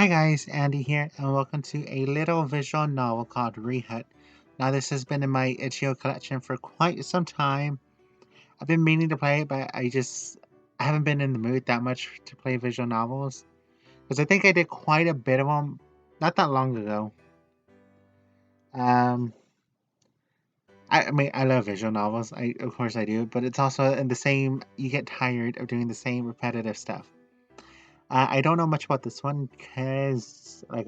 Hi guys, Andy here, and welcome to a little visual novel called Rehooked. Now this has been in my itch.io collection for quite some time. I've been meaning to play it, but I haven't been in the mood that much to play visual novels. Because I think I did quite a bit of them not that long ago. Um, I mean, I love visual novels, of course I do, but it's also in the same, you get tired of doing the same repetitive stuff. I don't know much about this one because, like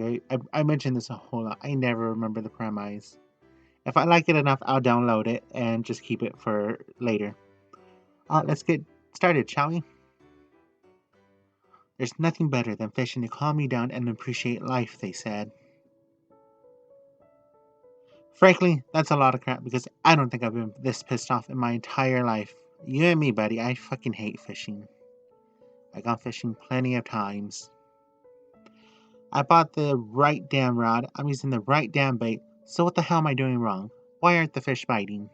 I mentioned this a whole lot. I never remember the premise. If I like it enough, I'll download it and just keep it for later. Let's get started, shall we? There's nothing better than fishing to calm me down and appreciate life, they said. Frankly, that's a lot of crap because I don't think I've been this pissed off in my entire life. You and me, buddy, I fucking hate fishing. I gone fishing plenty of times. I bought the right damn rod, I'm using the right damn bait, so what the hell am I doing wrong? Why aren't the fish biting?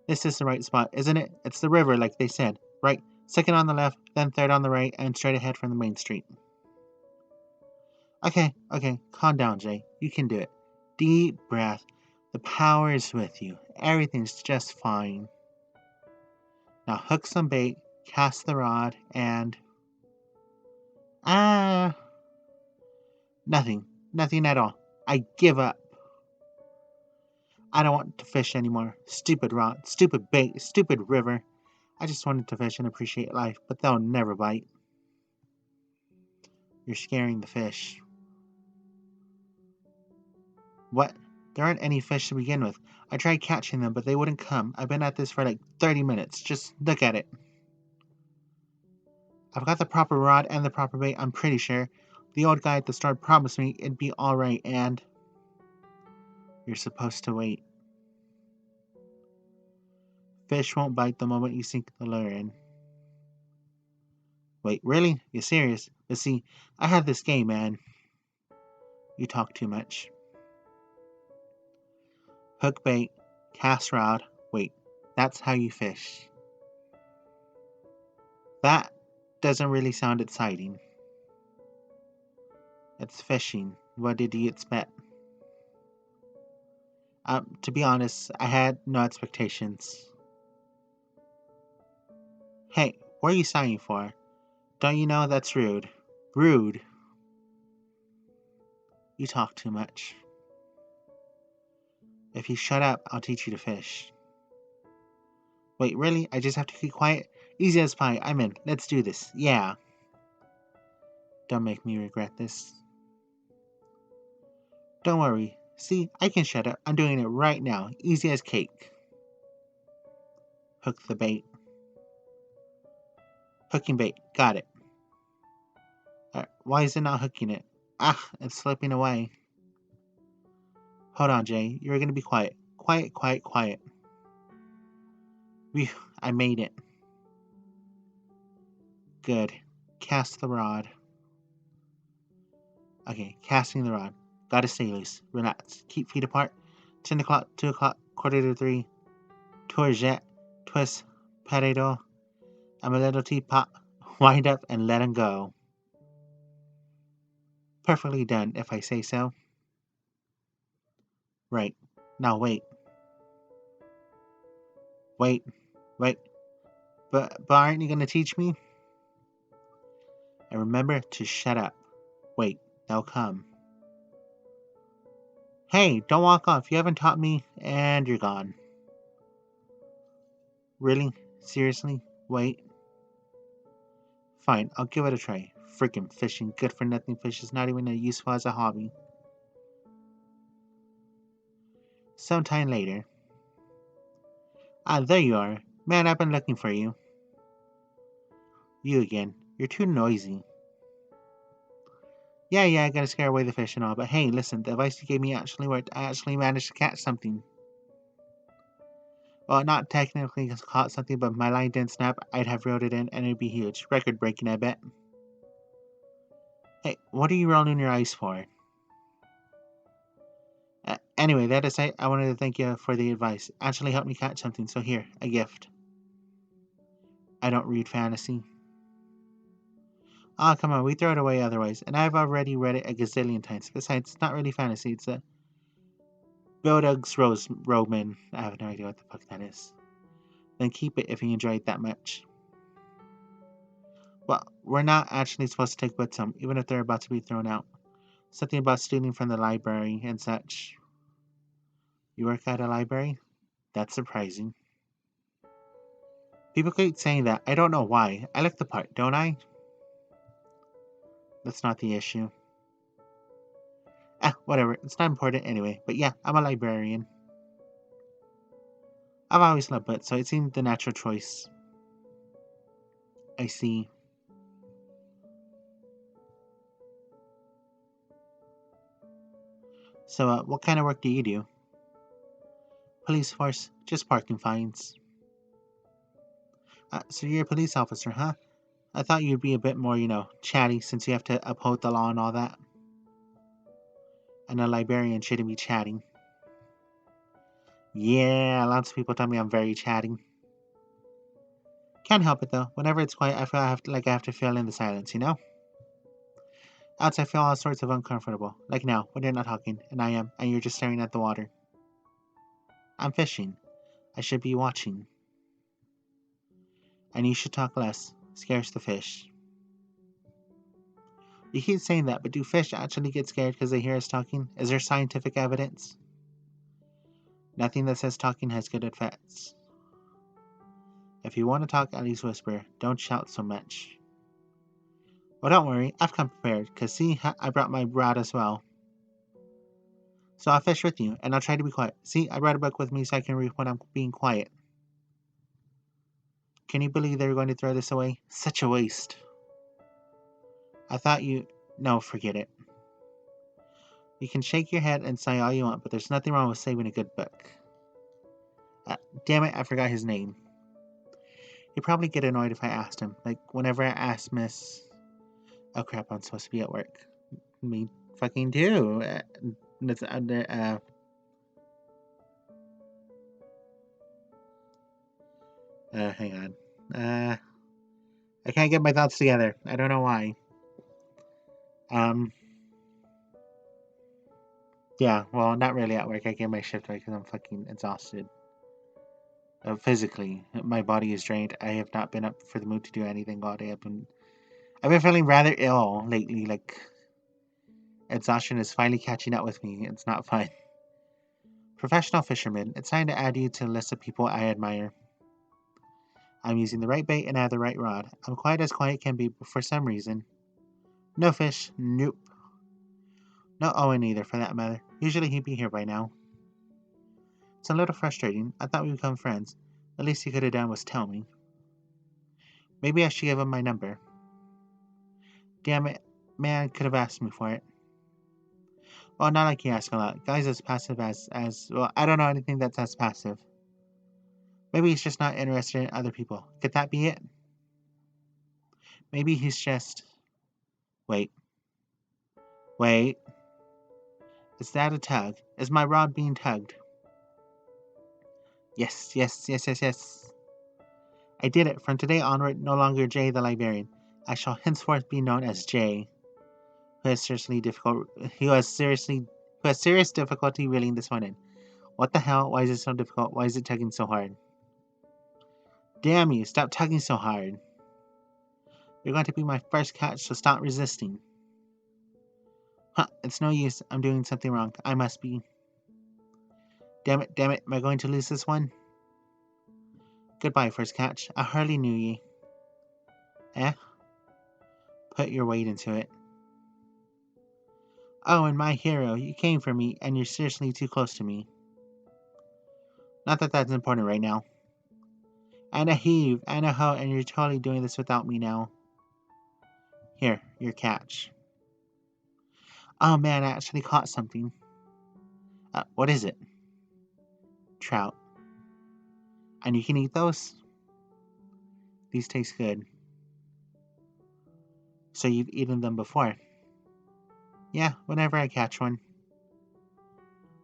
This is the right spot, isn't it? It's the river, like they said. Right, second on the left, then third on the right, and straight ahead from the main street. Okay, calm down, Jay. You can do it. Deep breath. The power is with you. Everything's just fine. Now hook some bait, cast the rod, and. Ah! Nothing. Nothing at all. I give up. I don't want to fish anymore. Stupid rod, stupid bait, stupid river. I just wanted to fish and appreciate life, but they'll never bite. You're scaring the fish. What? There aren't any fish to begin with. I tried catching them, but they wouldn't come. I've been at this for like 30 minutes. Just look at it. I've got the proper rod and the proper bait, I'm pretty sure. The old guy at the store promised me it'd be alright, and. You're supposed to wait. Fish won't bite the moment you sink the lure in. Wait, really? You serious? But see, I have this game, man. You talk too much. Hook bait, cast rod, wait. That's how you fish. That doesn't really sound exciting. It's fishing. What did you expect? To be honest, I had no expectations. Hey, what are you sighing for? Don't you know that's rude? Rude. You talk too much. If you shut up, I'll teach you to fish. Wait, really? I just have to keep quiet? Easy as pie. I'm in. Let's do this. Yeah. Don't make me regret this. Don't worry. See, I can shut up. I'm doing it right now. Easy as cake. Hook the bait. Hooking bait. Got it. Why is it not hooking it? Ah, it's slipping away. Hold on, Jay. You're gonna be quiet. Quiet. Phew, I made it. Good. Cast the rod. Okay, casting the rod. Gotta stay loose. Relax. Keep feet apart. 10 o'clock, 2 o'clock, quarter to 3. Courgette, twist, potato. I'm a little teapot. Wind up and let him go. Perfectly done, if I say so. Right. Now wait. Wait. Wait. But aren't you gonna teach me? And remember to shut up. Wait. They'll come. Hey, don't walk off. You haven't taught me, and you're gone. Really? Seriously? Wait. Fine, I'll give it a try. Freaking fishing, good for nothing fish is not even useful as a hobby. Sometime later. Ah, there you are. Man, I've been looking for you. You again. You're too noisy. Yeah, I gotta scare away the fish and all, but hey, listen, the advice you gave me actually worked. I actually managed to catch something. Well, not technically caught something, but my line didn't snap. I'd have reeled it in, and it'd be huge. Record breaking, I bet. Hey, what are you rolling your eyes for? Anyway, that aside, I wanted to thank you for the advice. Actually helped me catch something, so here, a gift. I don't read fantasy. Ah, come on, we throw it away otherwise, and I've already read it a gazillion times. Besides, it's not really fantasy, it's a Bodug's Roman. I have no idea what the fuck that is. Then keep it if you enjoy it that much. Well, we're not actually supposed to take with some, even if they're about to be thrown out. Something about stealing from the library and such. You work at a library? That's surprising. People keep saying that. I don't know why. I look the part, don't I? That's not the issue. Whatever. It's not important anyway. But yeah, I'm a librarian. I've always loved books, so it seemed the natural choice. I see. So, what kind of work do you do? Police force. Just parking fines. So you're a police officer, huh? I thought you'd be a bit more, chatty since you have to uphold the law and all that. And a librarian shouldn't be chatting. Yeah, lots of people tell me I'm very chatty. Can't help it though. Whenever it's quiet, I feel I have to fill in the silence, you know? Else I feel all sorts of uncomfortable. Like now, when you're not talking, and I am, and you're just staring at the water. I'm fishing. I should be watching. And you should talk less. Scares the fish. You keep saying that, but do fish actually get scared because they hear us talking? Is there scientific evidence? Nothing that says talking has good effects. If you want to talk, at least whisper. Don't shout so much. Well, don't worry. I've come prepared, because see, I brought my rod as well. So I'll fish with you, and I'll try to be quiet. See, I brought a book with me so I can read when I'm being quiet. Can you believe they were going to throw this away? Such a waste. I thought you... No, forget it. You can shake your head and say all you want, but there's nothing wrong with saving a good book. Damn it, I forgot his name. He'd probably get annoyed if I asked him. Like, whenever I asked Miss... Oh crap, I'm supposed to be at work. Me fucking too. That's under... hang on. I can't get my thoughts together. I don't know why. Yeah, well, not really at work. I get my shift right because I'm fucking exhausted. Physically, my body is drained. I have not been up for the mood to do anything all day. I've been feeling rather ill lately. Like, exhaustion is finally catching up with me. It's not fun. Professional fisherman. It's time to add you to the list of people I admire. I'm using the right bait and I have the right rod. I'm quiet as quiet can be, but for some reason. No fish. Nope. No Owen either, for that matter. Usually he'd be here by now. It's a little frustrating. I thought we'd become friends. The least he could have done was tell me. Maybe I should give him my number. Damn it. Man could have asked me for it. Well, not like he asks a lot. Guys as passive as... Well, I don't know anything that's as passive. Maybe he's just not interested in other people. Could that be it? Maybe he's just... Wait. Wait. Is that a tug? Is my rod being tugged? Yes, yes, yes, yes, yes. I did it. From today onward, no longer Jay the librarian. I shall henceforth be known as Jay, who has serious difficulty reeling this one in. What the hell? Why is it so difficult? Why is it tugging so hard? Damn you! Stop tugging so hard. You're going to be my first catch, so stop resisting. Huh? It's no use. I'm doing something wrong. I must be. Damn it! Damn it! Am I going to lose this one? Goodbye, first catch. I hardly knew ye. Eh? Put your weight into it. Oh, and my hero, you came for me, and you're seriously too close to me. Not that that's important right now. And a heave, and a hoe, and you're totally doing this without me now. Here, your catch. Oh man, I actually caught something. What is it? Trout. And you can eat those? These taste good. So you've eaten them before? Yeah, whenever I catch one.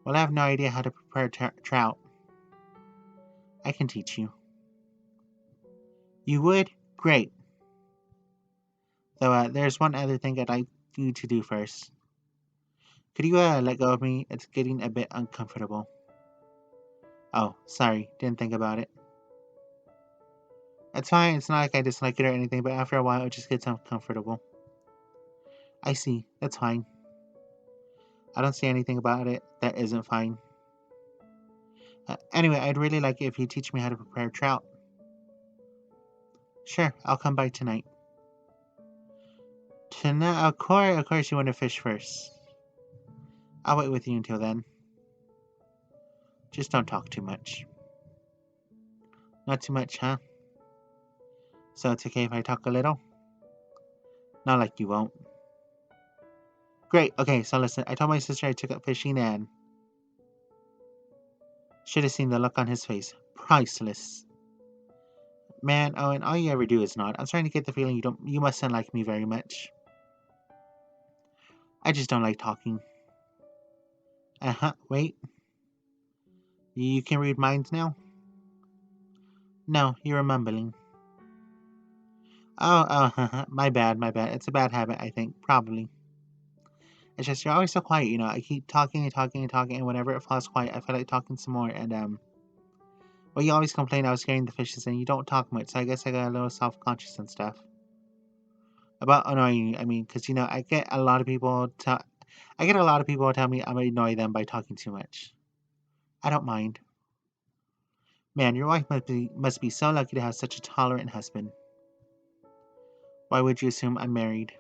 Well, I have no idea how to prepare trout. I can teach you. You would? Great. Though there's one other thing I'd like you to do first. Could you let go of me? It's getting a bit uncomfortable. Oh, sorry, didn't think about it. It's fine, it's not like I dislike it or anything, but after a while it just gets uncomfortable. I see, that's fine. I don't see anything about it that isn't fine. Anyway, I'd really like it if you teach me how to prepare trout. Sure, I'll come by tonight. Tonight, of course you want to fish first. I'll wait with you until then. Just don't talk too much. Not too much, huh? So it's okay if I talk a little? Not like you won't. Great, okay, so listen, I told my sister I took up fishing and should have seen the look on his face. Priceless. Man, Owen, all you ever do is nod. I'm starting to get the feeling you mustn't like me very much. I just don't like talking. Wait. You can read minds now? No, you're mumbling. Oh, my bad. It's a bad habit, I think, probably. It's just you're always so quiet, you know. I keep talking and talking and talking, and whenever it falls quiet, I feel like talking some more. And well, you always complain I was scaring the fishes, and you don't talk much, so I guess I got a little self-conscious and stuff about annoying you. I mean, because you know, I get a lot of people tell me I'm annoy them by talking too much. I don't mind. Man, your wife must be so lucky to have such a tolerant husband. Why would you assume I'm married?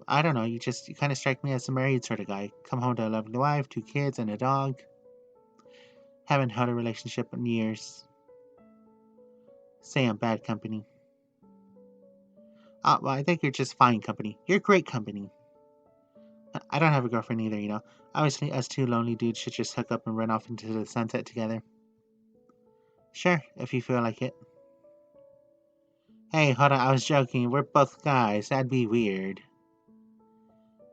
I don't know. You kind of strike me as a married sort of guy. Come home to a lovely wife, 2 kids, and a dog. Haven't had a relationship in years. Say I'm bad company. Well, I think you're just fine company. You're great company. I don't have a girlfriend either, you know. Obviously, us two lonely dudes should just hook up and run off into the sunset together. Sure, if you feel like it. Hey, hold on, I was joking. We're both guys. That'd be weird.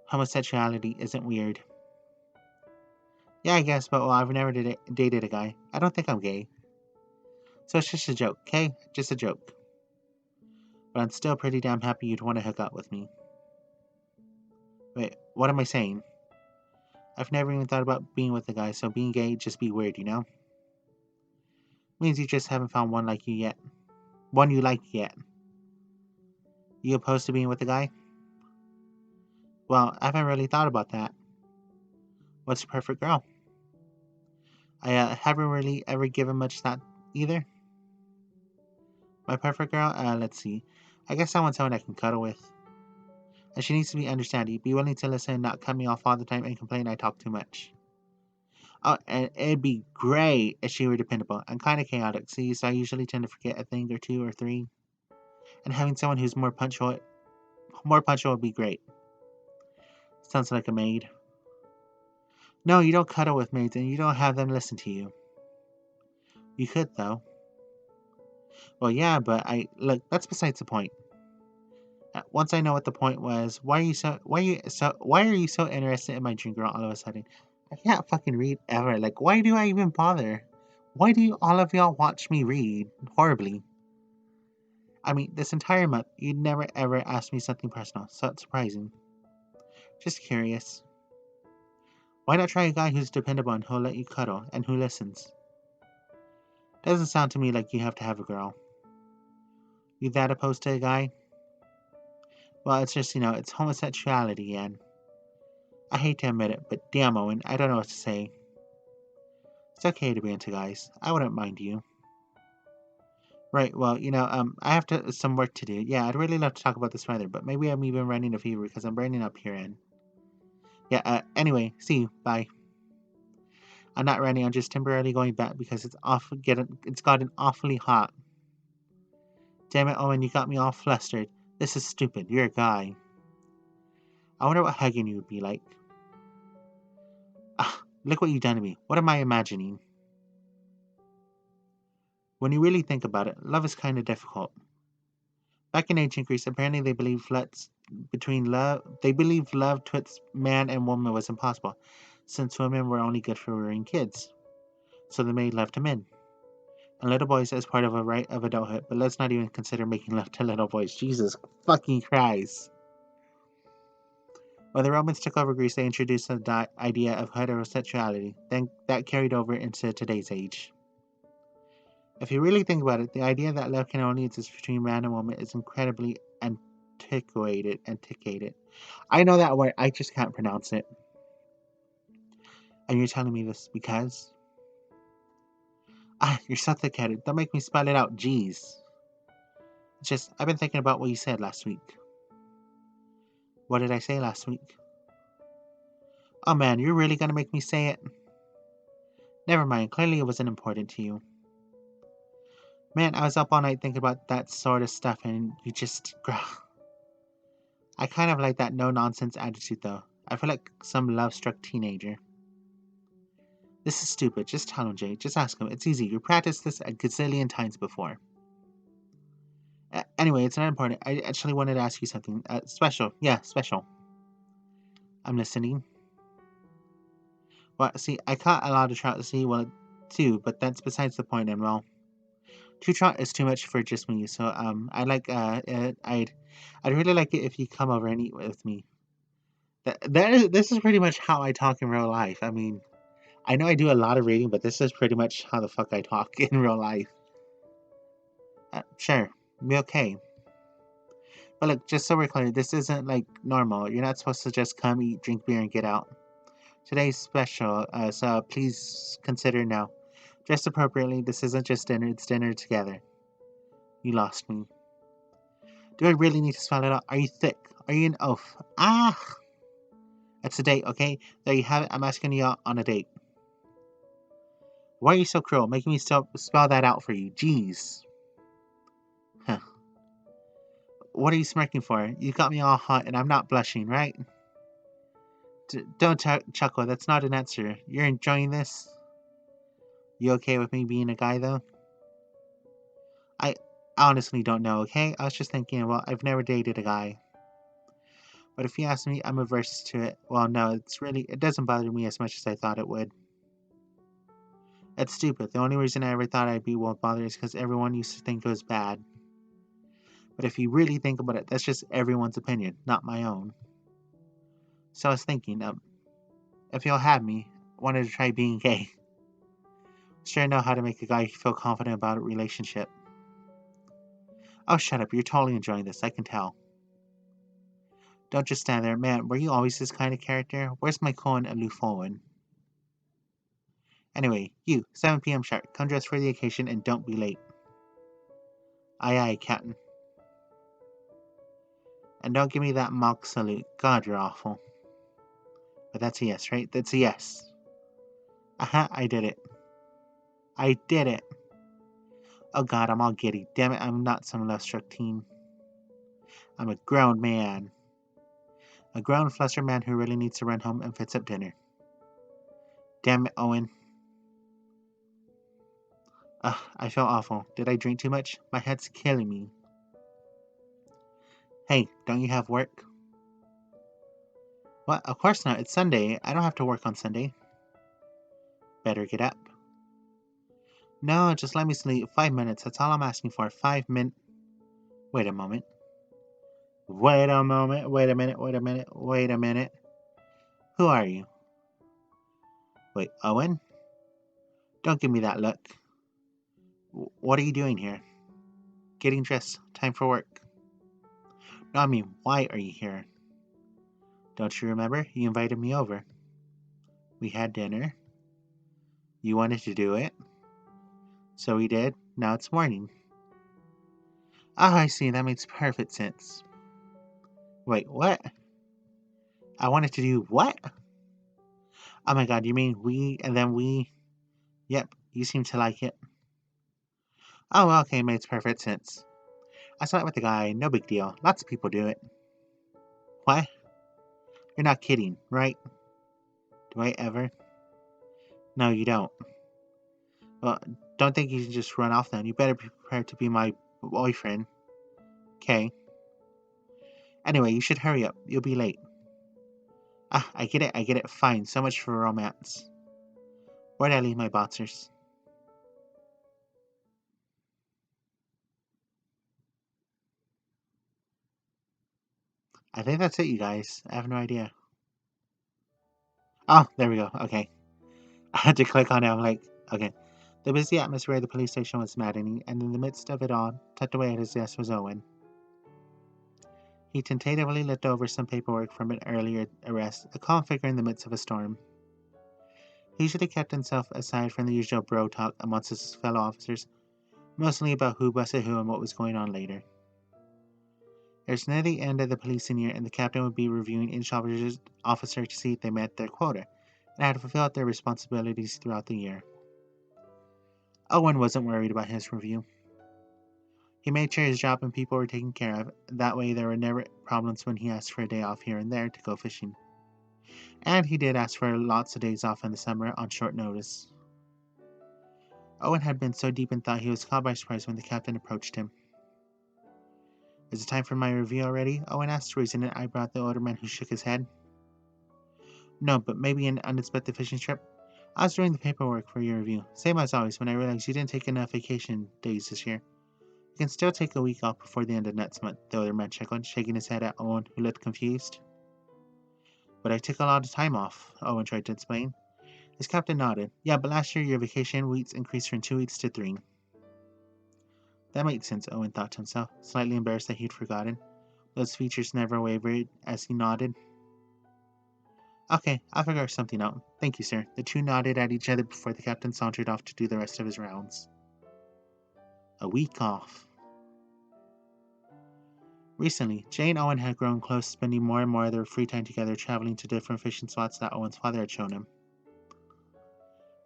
Homosexuality isn't weird. Yeah, I guess, but well, I've never dated a guy. I don't think I'm gay. So it's just a joke, okay? Just a joke. But I'm still pretty damn happy you'd want to hook up with me. Wait, what am I saying? I've never even thought about being with a guy, so being gay just be weird, you know? Means you just haven't found one like you yet. One you like yet. You opposed to being with a guy? Well, I haven't really thought about that. What's the perfect girl? I haven't really ever given much thought either. My perfect girl? Let's see. I guess I want someone I can cuddle with. And she needs to be understanding, be willing to listen, not cut me off all the time and complain I talk too much. Oh, and it'd be great if she were dependable. I'm kind of chaotic, see, so I usually tend to forget a thing or two or three. And having someone who's more punctual would be great. Sounds like a maid. No, you don't cuddle with maids and you don't have them listen to you. You could, though. Well, yeah, but look, that's besides the point. Once I know what the point was, why are you so interested in my dream girl all of a sudden? I can't fucking read ever. Like, why do I even bother? Why do all of y'all watch me read horribly? I mean, this entire month, you'd never ever ask me something personal, so it's surprising. Just curious. Why not try a guy who's dependable and who'll let you cuddle and who listens? Doesn't sound to me like you have to have a girl. You that opposed to a guy? Well, it's just, you know, it's homosexuality, and I hate to admit it, but damn, Owen, I don't know what to say. It's okay to be into guys. I wouldn't mind you. Right, well, you know, I have some work to do. Yeah, I'd really love to talk about this further, but maybe I'm even running a fever because I'm burning up here and... Yeah, anyway, see you. Bye. I'm not running, I'm just temporarily going back because it's gotten awfully hot. Damn it, Owen, you got me all flustered. This is stupid. You're a guy. I wonder what hugging you would be like. Ah, look what you've done to me. What am I imagining? When you really think about it, love is kind of difficult. Back in ancient Greece, apparently they believed love twixt man and woman was impossible, since women were only good for rearing kids. So they made love to men. And little boys as part of a rite of adulthood, but let's not even consider making love to little boys. Jesus fucking Christ. When the Romans took over Greece, they introduced the idea of heterosexuality. Then that carried over into today's age. If you really think about it, the idea that love can only exist between man and woman is incredibly antiquated. I know that word, I just can't pronounce it. And you're telling me this because? You're so thick-headed. Don't make me spell it out, jeez. It's just, I've been thinking about what you said last week. What did I say last week? Oh man, you're really gonna make me say it? Never mind, clearly it wasn't important to you. Man, I was up all night thinking about that sort of stuff and you just... I kind of like that no-nonsense attitude though. I feel like some love-struck teenager. This is stupid. Just tell him, Jay. Just ask him. It's easy. You practiced this a gazillion times before. Anyway, it's not important. I actually wanted to ask you something. Special. Yeah, special. I'm listening. Well, see, I caught a lot of trout too, but that's besides the point, and well, 2 trout is too much for just me, so, I'd really like it if you come over and eat with me. This is pretty much how I talk in real life. I mean, I know I do a lot of reading, but this is pretty much how the fuck I talk in real life. Sure, be okay. But look, just so we're clear, this isn't like normal. You're not supposed to just come eat, drink beer, and get out. Today's special, so please consider now. Dress appropriately, this isn't just dinner, it's dinner together. You lost me. Do I really need to spell it out? Are you thick? Are you an oaf? Ah! It's a date, okay? There you have it, I'm asking you out on a date. Why are you so cruel? Making me spell that out for you. Jeez. Huh. What are you smirking for? You got me all hot and I'm not blushing, right? Don't chuckle, that's not an answer. You're enjoying this? You okay with me being a guy, though? I honestly don't know, okay? I was just thinking, well, I've never dated a guy. But if you ask me, I'm averse to it. Well, no, it doesn't bother me as much as I thought it would. It's stupid. The only reason I ever thought I'd be well bothered is because everyone used to think it was bad. But if you really think about it, that's just everyone's opinion, not my own. So I was thinking, if you'll have me, I wanted to try being gay. Sure know how to make a guy feel confident about a relationship. Oh, shut up. You're totally enjoying this. I can tell. Don't just stand there. Man, were you always this kind of character? Where's my cool and aloof one? Anyway, you, 7 p.m. sharp. Come dressed for the occasion and don't be late. Aye, aye, Captain. And don't give me that mock salute. God, you're awful. But that's a yes, right? That's a yes. Aha, I did it. I did it. Oh god, I'm all giddy. Damn it, I'm not some love-struck teen. I'm a grown man. A grown, flustered man who really needs to run home and fix up dinner. Damn it, Owen. Ugh, I feel awful. Did I drink too much? My head's killing me. Hey, don't you have work? What? Of course not. It's Sunday. I don't have to work on Sunday. Better get up. No, just let me sleep. 5 minutes. That's all I'm asking for. 5 minutes. Wait a moment. Wait a moment. Wait a minute. Wait a minute. Wait a minute. Who are you? Wait, Owen? Don't give me that look. What are you doing here? Getting dressed. Time for work. No, I mean, why are you here? Don't you remember? You invited me over. We had dinner. You wanted to do it. So we did. Now it's morning. Ah, I see. That makes perfect sense. Wait, what? I wanted to do what? Oh my god, you mean we and then we? Yep, you seem to like it. Oh, well, okay, makes perfect sense. I saw it with the guy. No big deal. Lots of people do it. What? You're not kidding, right? Do I ever? No, you don't. Well, don't think you can just run off then. You better be prepared to be my boyfriend. Okay. Anyway, you should hurry up. You'll be late. Ah, I get it. Fine. So much for romance. Where'd I leave my boxers? I think that's it, you guys. I have no idea. Oh, there we go. Okay. I had to click on it. I'm like, okay. The busy atmosphere of the police station was maddening, and in the midst of it all, tucked away at his desk was Owen. He tentatively looked over some paperwork from an earlier arrest, a calm figure in the midst of a storm. He usually kept himself aside from the usual bro talk amongst his fellow officers, mostly about who busted who and what was going on later. It was near the end of the policing year, and the captain would be reviewing each officer to see if they met their quota and had fulfilled their responsibilities throughout the year. Owen wasn't worried about his review. He made sure his job and people were taken care of, that way there were never problems when he asked for a day off here and there to go fishing. And he did ask for lots of days off in the summer on short notice. Owen had been so deep in thought he was caught by surprise when the captain approached him. Is it time for my review already? Owen asked, raising an eyebrow at the older man who shook his head. No, but maybe an unexpected fishing trip? I was doing the paperwork for your review. Same as always when I realized you didn't take enough vacation days this year. You can still take a week off before the end of next month, the other man chuckled, shaking his head at Owen, who looked confused. But I took a lot of time off, Owen tried to explain. His captain nodded. Yeah, but last year your vacation weeks increased from 2 weeks to 3. That made sense, Owen thought to himself, slightly embarrassed that he'd forgotten. Those features never wavered as he nodded. Okay, I'll figure something out. Thank you, sir. The two nodded at each other before the captain sauntered off to do the rest of his rounds. A week off. Recently, Jay and Owen had grown close, spending more and more of their free time together traveling to different fishing spots that Owen's father had shown him.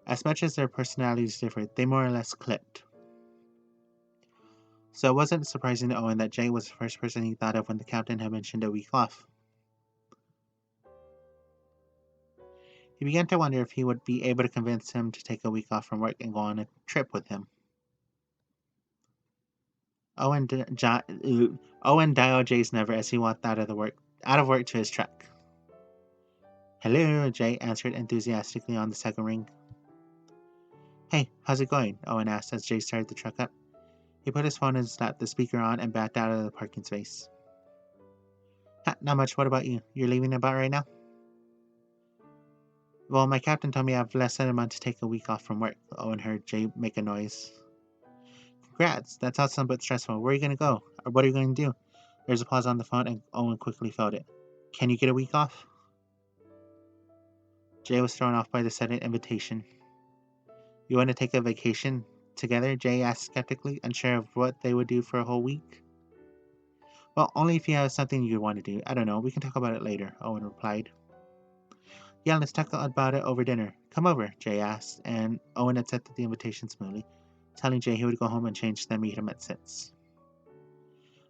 As much as their personalities differed, they more or less clicked. So it wasn't surprising to Owen that Jay was the first person he thought of when the captain had mentioned a week off. He began to wonder if he would be able to convince him to take a week off from work and go on a trip with him. Owen dialed Jay's number as he walked out of work to his truck. Hello, Jay answered enthusiastically on the second ring. Hey, how's it going? Owen asked as Jay started the truck up. He put his phone and slapped the speaker on and backed out of the parking space. Not much. What about you? You're leaving about right now? Well, my captain told me I have less than a month to take a week off from work. Owen heard Jay make a noise. Congrats. That's awesome but stressful. Where are you going to go? Or what are you going to do? There's a pause on the phone and Owen quickly felt it. Can you get a week off? Jay was thrown off by the sudden invitation. You want to take a vacation together? Jay asked skeptically, unsure of what they would do for a whole week. Well, only if you have something you want to do. I don't know. We can talk about it later, Owen replied. Yeah, let's talk about it over dinner. Come over, Jay asked, and Owen accepted the invitation smoothly, telling Jay he would go home and change then meet him at 6.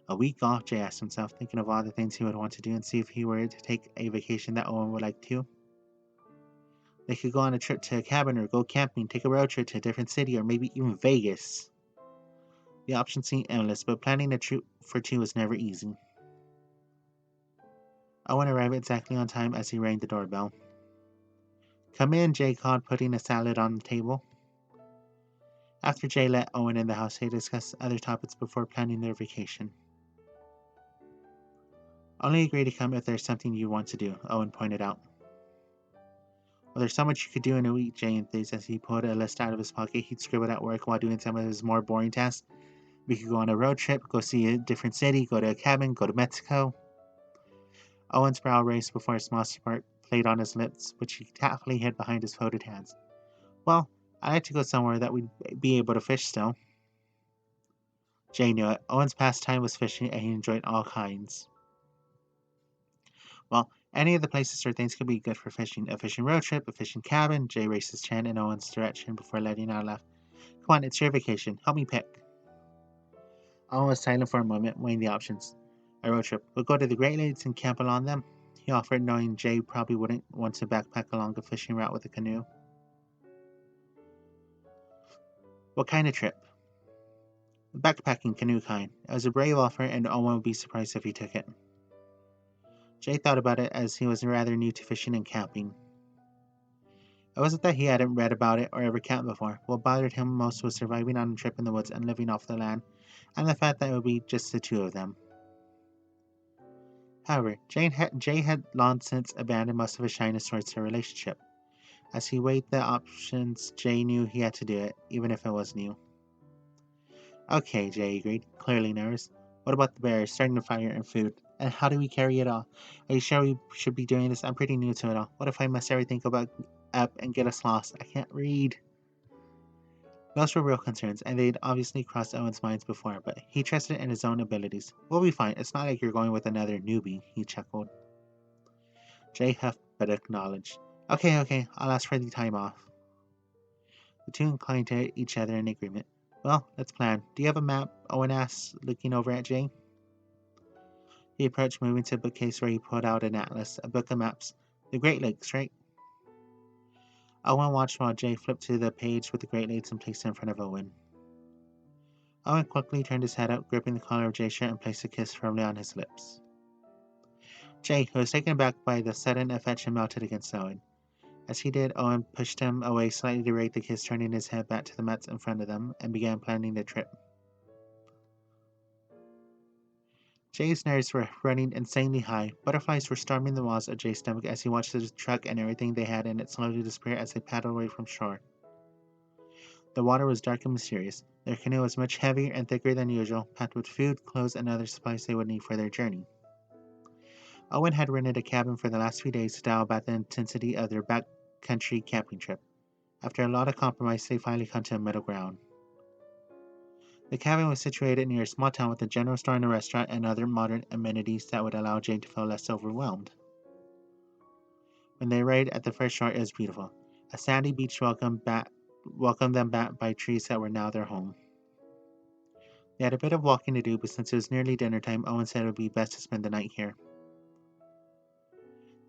A week off, Jay asked himself, thinking of all the things he would want to do and see if he were to take a vacation that Owen would like too. They could go on a trip to a cabin or go camping, take a road trip to a different city, or maybe even Vegas. The options seemed endless, but planning a trip for two was never easy. Owen arrived exactly on time as he rang the doorbell. Come in, Jay called, putting a salad on the table. After Jay let Owen in the house, they discussed other topics before planning their vacation. Only agree to come if there's something you want to do, Owen pointed out. Well, there's so much you could do in a week, Jay enthused as he pulled a list out of his pocket he'd scribbled at work while doing some of his more boring tasks. We could go on a road trip, go see a different city, go to a cabin, go to Mexico. Owen's brow raised before a small smirk played on his lips, which he tactfully hid behind his folded hands. Well, I'd like to go somewhere that we'd be able to fish still. Jay knew it. Owen's pastime was fishing, and he enjoyed all kinds. Well, any of the places or things could be good for fishing. A fishing road trip, a fishing cabin. Jay raised his chin in Owen's direction before letting out a laugh. Come on, it's your vacation. Help me pick. Owen was silent for a moment, weighing the options. A road trip. We'll go to the Great Lakes and camp along them, he offered, knowing Jay probably wouldn't want to backpack along a fishing route with a canoe. What kind of trip? The backpacking canoe kind. It was a brave offer, and Owen would be surprised if he took it. Jay thought about it as he was rather new to fishing and camping. It wasn't that he hadn't read about it or ever camped before. What bothered him most was surviving on a trip in the woods and living off the land, and the fact that it would be just the two of them. However, Jay had long since abandoned most of his shyness towards their relationship. As he weighed the options, Jay knew he had to do it, even if it was new. Okay, Jay agreed, clearly nervous. What about the bear starting the fire and food? And how do we carry it all? Are you sure we should be doing this? I'm pretty new to it all. What if I mess everything up and get us lost? I can't read. Those were real concerns, and they'd obviously crossed Owen's minds before, but he trusted in his own abilities. We'll be fine. It's not like you're going with another newbie, he chuckled. Jay huffed but acknowledged. Okay, I'll ask for the time off. The two inclined to each other in agreement. Well, let's plan. Do you have a map? Owen asked, looking over at Jay. He approached, moving to a bookcase where he pulled out an atlas, a book of maps. The Great Lakes, right? Owen watched while Jay flipped to the page with the Great Lakes and placed it in front of Owen. Owen quickly turned his head up, gripping the collar of Jay's shirt and placed a kiss firmly on his lips. Jay, who was taken aback by the sudden affection, melted against Owen. As he did, Owen pushed him away slightly to break the kiss, turning his head back to the mats in front of them, and began planning the trip. Jay's nerves were running insanely high. Butterflies were storming the walls of Jay's stomach as he watched the truck and everything they had in it slowly disappear as they paddled away from shore. The water was dark and mysterious. Their canoe was much heavier and thicker than usual, packed with food, clothes, and other supplies they would need for their journey. Owen had rented a cabin for the last few days to dial back the intensity of their backcountry camping trip. After a lot of compromise, they finally come to a middle ground. The cabin was situated near a small town with a general store and a restaurant and other modern amenities that would allow Jane to feel less overwhelmed. When they arrived at the first shore, it was beautiful. A sandy beach welcomed them back by trees that were now their home. They had a bit of walking to do, but since it was nearly dinner time, Owen said it would be best to spend the night here.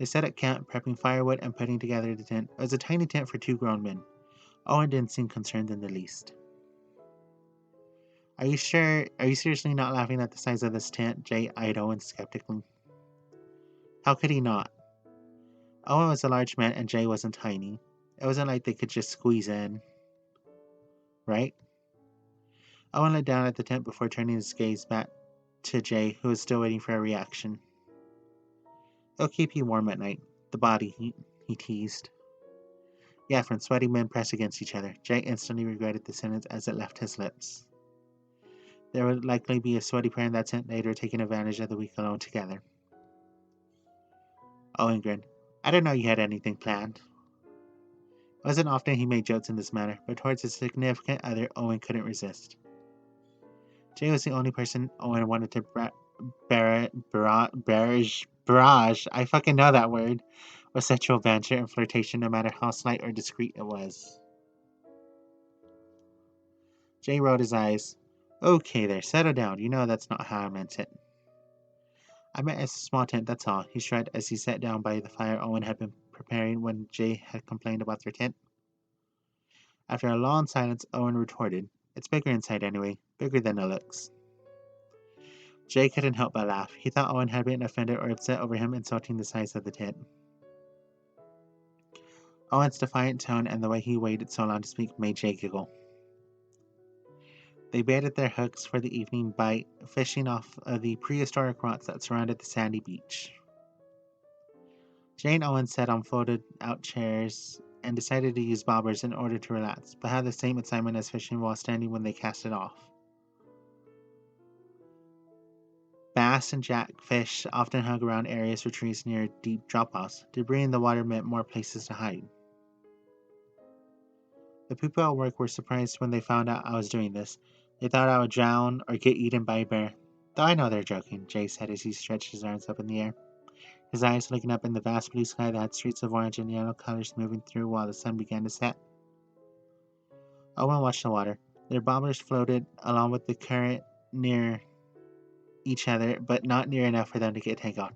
They set up camp, prepping firewood and putting together the tent. It was a tiny tent for two grown men. Owen didn't seem concerned in the least. Are you sure? Are you seriously not laughing at the size of this tent? Jay eyed Owen skeptically. How could he not? Owen was a large man and Jay wasn't tiny. It wasn't like they could just squeeze in, right? Owen looked down at the tent before turning his gaze back to Jay, who was still waiting for a reaction. It'll keep you warm at night. The body heat, he teased. Yeah, from sweaty men pressed against each other. Jay instantly regretted the sentence as it left his lips. There would likely be a sweaty pair in that tent later, taking advantage of the week alone together. Owen grinned. I didn't know you had anything planned. It wasn't often he made jokes in this manner, but towards his significant other, Owen couldn't resist. Jay was the only person Owen wanted to barrage, I fucking know that word, with sexual banter and flirtation no matter how slight or discreet it was. Jay rolled his eyes. Okay there, settle down. You know that's not how I meant it. I meant it's a small tent, that's all, he shrugged as he sat down by the fire Owen had been preparing when Jay had complained about their tent. After a long silence, Owen retorted, It's bigger inside anyway, bigger than it looks. Jay couldn't help but laugh. He thought Owen had been offended or upset over him insulting the size of the tent. Owen's defiant tone and the way he waited so long to speak made Jay giggle. They baited their hooks for the evening bite, fishing off of the prehistoric rocks that surrounded the sandy beach. Jay and Owen sat on folded out chairs and decided to use bobbers in order to relax, but had the same excitement as fishing while standing when they cast it off. Bass and jackfish often hung around areas for trees near deep drop-offs. Debris in the water meant more places to hide. The people at work were surprised when they found out I was doing this. They thought I would drown or get eaten by a bear. Though I know they're joking, Jay said as he stretched his arms up in the air, his eyes looking up in the vast blue sky that had streaks of orange and yellow colors moving through while the sun began to set. Owen watched the water. Their bobbers floated along with the current near each other, but not near enough for them to get tangled.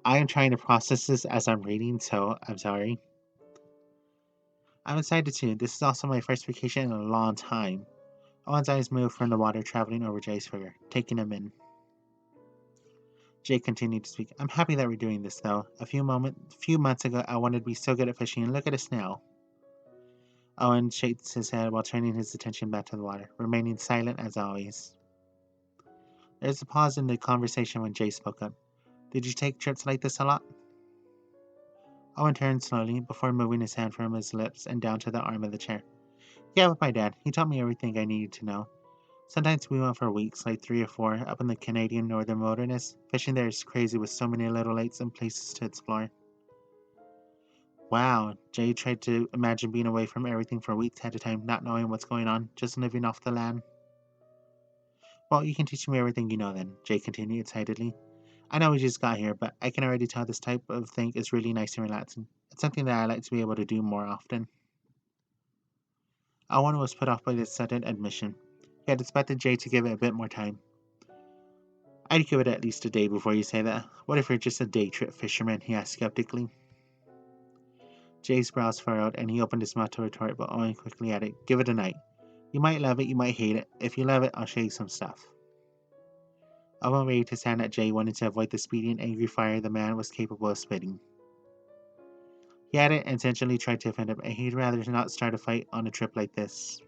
I am trying to process this as I'm reading, so I'm sorry. I'm excited too. This is also my first vacation in a long time. Owen's eyes moved from the water, traveling over Jay's figure, taking him in. Jay continued to speak. I'm happy that we're doing this, though. A few months ago, I wanted to be so good at fishing, and look at us now. Owen shakes his head while turning his attention back to the water, remaining silent as always. There was a pause in the conversation when Jay spoke up. Did you take trips like this a lot? Owen turned slowly before moving his hand from his lips and down to the arm of the chair. Yeah, with my dad. He taught me everything I needed to know. Sometimes we went for weeks, like 3 or 4, up in the Canadian northern wilderness. Fishing there is crazy with so many little lakes and places to explore. Wow, Jay tried to imagine being away from everything for weeks at a time, not knowing what's going on, just living off the land. Well, you can teach me everything you know then, Jay continued excitedly. I know we just got here, but I can already tell this type of thing is really nice and relaxing. It's something that I like to be able to do more often. Owen was put off by this sudden admission. He had expected Jay to give it a bit more time. I'd give it at least a day before you say that. What if you're just a day trip fisherman? He asked skeptically. Jay's brows furrowed and he opened his mouth to retort, but Owen quickly added, Give it a night. You might love it, you might hate it. If you love it, I'll show you some stuff. Owen waved his hand at Jay, wanting to avoid the speedy and angry fire the man was capable of spitting. He hadn't intentionally tried to offend him, and he'd rather not start a fight on a trip like this.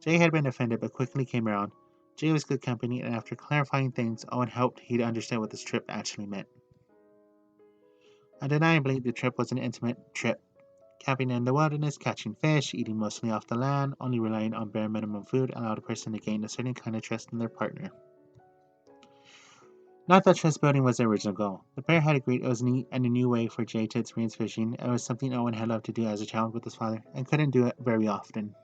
Jay had been offended, but quickly came around. Jay was good company, and after clarifying things, Owen hoped he'd understand what this trip actually meant. Undeniably, the trip was an intimate trip. Camping in the wilderness, catching fish, eating mostly off the land, only relying on bare minimum food allowed a person to gain a certain kind of trust in their partner. Not that trust building was the original goal. The pair had agreed it was neat and a new way for Jay to experience fishing, and it was something Owen had loved to do as a child with his father, and couldn't do it very often.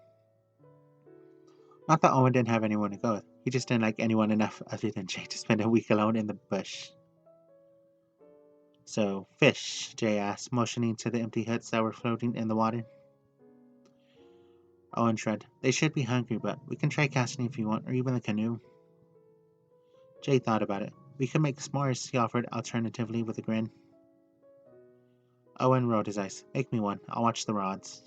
Not that Owen didn't have anyone to go with, he just didn't like anyone enough other than Jay to spend a week alone in the bush. So, fish, Jay asked, motioning to the empty huts that were floating in the water. Owen shrugged. They should be hungry, but we can try casting if you want, or even the canoe. Jay thought about it. We could make s'mores, he offered alternatively with a grin. Owen rolled his eyes. Make me one. I'll watch the rods.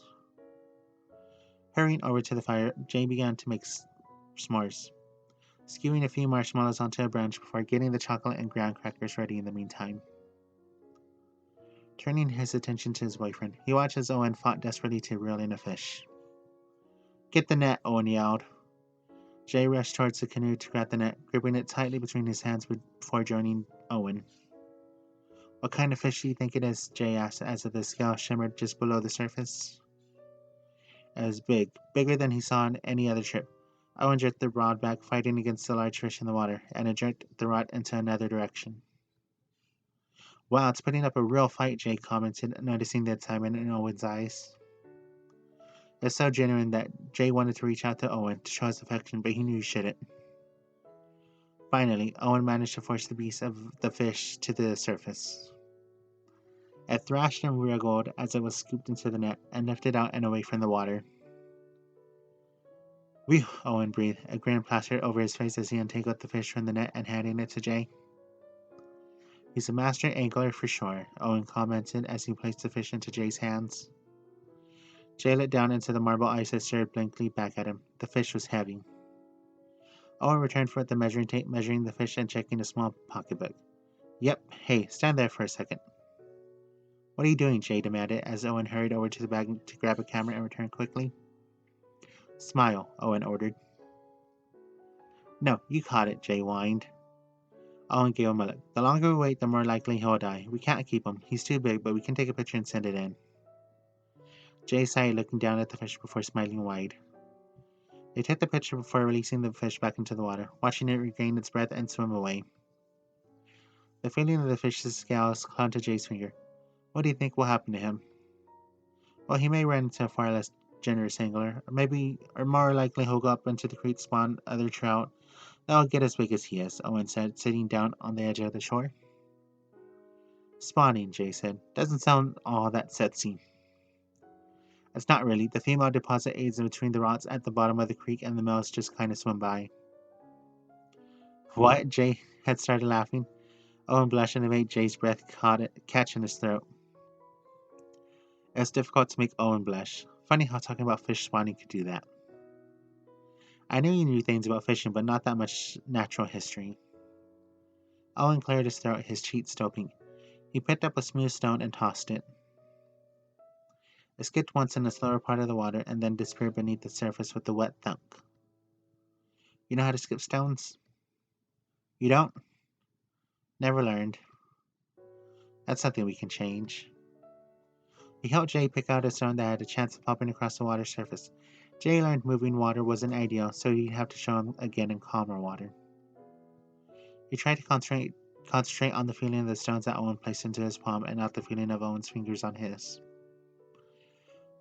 Hurrying over to the fire, Jay began to make s'mores, skewing a few marshmallows onto a branch before getting the chocolate and graham crackers ready in the meantime. Turning his attention to his boyfriend, he watched as Owen fought desperately to reel in a fish. Get the net, Owen yelled. Jay rushed towards the canoe to grab the net, gripping it tightly between his hands before joining Owen. What kind of fish do you think it is? Jay asked as the scale shimmered just below the surface. It was big, bigger than he saw on any other trip. Owen jerked the rod back, fighting against the large fish in the water, and it jerked the rod into another direction. Wow, it's putting up a real fight, Jay commented, noticing the excitement in Owen's eyes. It was so genuine that Jay wanted to reach out to Owen to show his affection, but he knew he shouldn't. Finally, Owen managed to force the beast of the fish to the surface. It thrashed and wriggled as it was scooped into the net and lifted out and away from the water. Whew, Owen breathed, a grin plastered over his face as he untangled the fish from the net and handed it to Jay. He's a master angler for sure, Owen commented as he placed the fish into Jay's hands. Jay looked down into the marble ice that stared blankly back at him. The fish was heavy. Owen returned for the measuring tape, measuring the fish and checking a small pocketbook. Yep, hey, stand there for a second. What are you doing? Jay demanded as Owen hurried over to the bag to grab a camera and return quickly. Smile, Owen ordered. No, you caught it, Jay whined. Owen gave him a look. The longer we wait, the more likely he'll die. We can't keep him. He's too big, but we can take a picture and send it in. Jay sighed, looking down at the fish before smiling wide. They took the picture before releasing the fish back into the water, watching it regain its breath and swim away. The feeling of the fish's scales clung to Jay's finger. What do you think will happen to him? Well, he may run into a far less generous angler, or more likely he'll go up into the creek spawn other trout that'll get as big as he is, Owen said, sitting down on the edge of the shore. Spawning, Jay said. Doesn't sound all that sexy. It's not really. The female deposit aids in between the rocks at the bottom of the creek and the males just kind of swim by. What? Jay had started laughing. Owen blushed and it made Jay's breath catch in his throat. It was difficult to make Owen blush. Funny how talking about fish spawning could do that. I knew you knew things about fishing, but not that much natural history. Owen cleared his throat, his cheeks still pink. He picked up a smooth stone and tossed it. It skipped once in the slower part of the water and then disappeared beneath the surface with a wet thunk. You know how to skip stones? You don't? Never learned. That's something we can change. He helped Jay pick out a stone that had a chance of popping across the water surface. Jay learned moving water wasn't ideal, so he'd have to show him again in calmer water. He tried to concentrate on the feeling of the stones that Owen placed into his palm and not the feeling of Owen's fingers on his.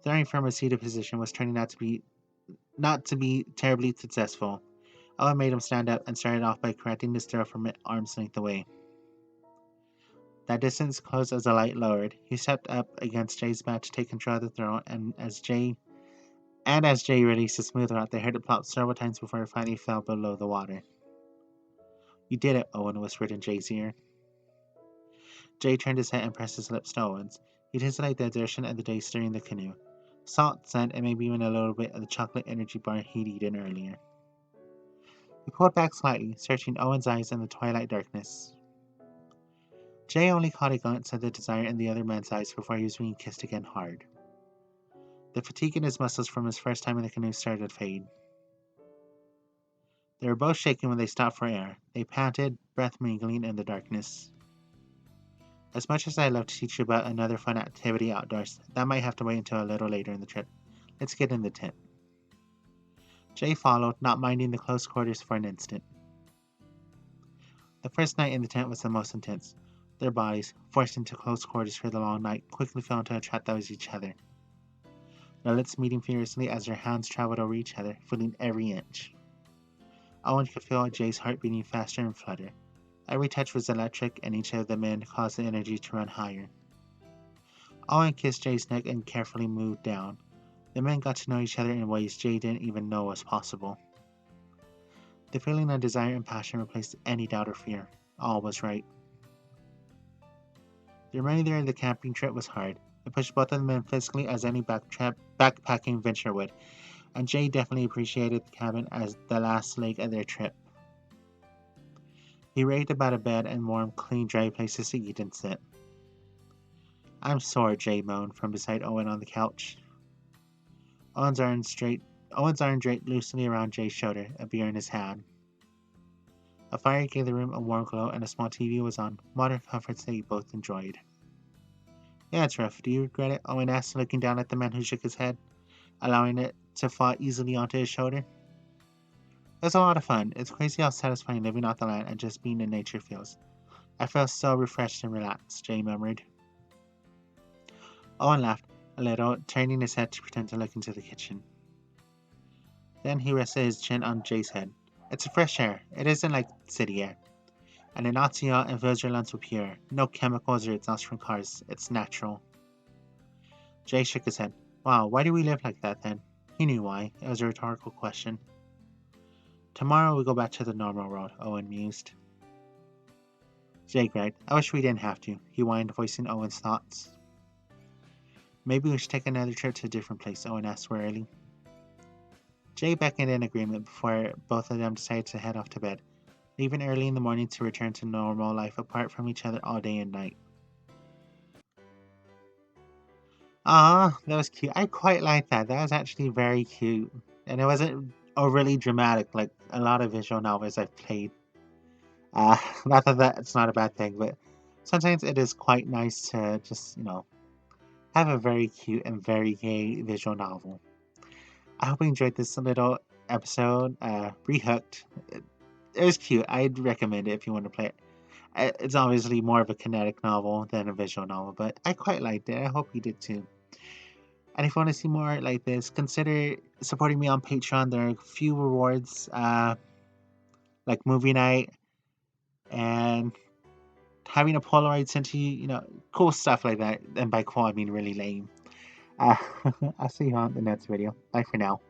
Throwing from a seated position was turning out to be not to be terribly successful. Owen made him stand up and started off by correcting his throw from arm's length away. That distance closed as the light lowered. He stepped up against Jay's back to take control of the throw, and as Jay released his smooth route, they heard it plop several times before it finally fell below the water. You did it, Owen whispered in Jay's ear. Jay turned his head and pressed his lips to Owen's. He tasted like the exertion of the day steering the canoe. Salt, sand, and maybe even a little bit of the chocolate energy bar he'd eaten earlier. He pulled back slightly, searching Owen's eyes in the twilight darkness. Jay only caught a glance of the desire in the other man's eyes before he was being kissed again hard. The fatigue in his muscles from his first time in the canoe started to fade. They were both shaking when they stopped for air. They panted, breath mingling in the darkness. As much as I'd love to teach you about another fun activity outdoors, that might have to wait until a little later in the trip. Let's get in the tent. Jay followed, not minding the close quarters for an instant. The first night in the tent was the most intense. Their bodies, forced into close quarters for the long night, quickly fell into a trap that was each other. Their lips meeting furiously as their hands traveled over each other, feeling every inch. Owen could feel Jay's heart beating faster and flutter. Every touch was electric, and each of the men caused the energy to run higher. Owen kissed Jay's neck and carefully moved down. The men got to know each other in ways Jay didn't even know was possible. The feeling of desire and passion replaced any doubt or fear. All was right. The remainder of the camping trip was hard. It pushed both of the men physically as any backpacking venture would, and Jay definitely appreciated the cabin as the last leg of their trip. He raved about a bed and warm, clean, dry places to eat and sit. I'm sore, Jay moaned from beside Owen on the couch. Owen's arm draped loosely around Jay's shoulder, a beer in his hand. A fire gave the room a warm glow and a small TV was on, modern comforts they both enjoyed. Yeah, it's rough. Do you regret it? Owen asked, looking down at the man who shook his head, allowing it to fall easily onto his shoulder. It was a lot of fun. It's crazy how satisfying living off the land and just being in nature feels. I felt so refreshed and relaxed, Jay murmured. Owen laughed a little, turning his head to pretend to look into the kitchen. Then he rested his chin on Jay's head. It's a fresh air. It isn't like city air. And it knocks you out and fills your lungs with pure. No chemicals or exhaust from cars. It's natural. Jay shook his head. Wow, why do we live like that then? He knew why. It was a rhetorical question. Tomorrow we go back to the normal world, Owen mused. Jay cried. I wish we didn't have to, he whined, voicing Owen's thoughts. Maybe we should take another trip to a different place, Owen asked wearily. Jay beckoned in agreement before both of them decided to head off to bed, leaving early in the morning to return to normal life apart from each other all day and night. Ah, that was cute. I quite like that. That was actually very cute. And it wasn't overly dramatic like a lot of visual novels I've played. Not that that's not a bad thing, but sometimes it is quite nice to just, have a very cute and very gay visual novel. I hope you enjoyed this little episode. Rehooked. It was cute. I'd recommend it if you want to play it. It's obviously more of a kinetic novel than a visual novel, but I quite liked it. I hope you did too. And if you want to see more like this, consider supporting me on Patreon. There are a few rewards, like movie night and having a Polaroid sent to you, cool stuff like that. And by cool, I mean really lame. Uh, I'll see you on the next video. Bye for now.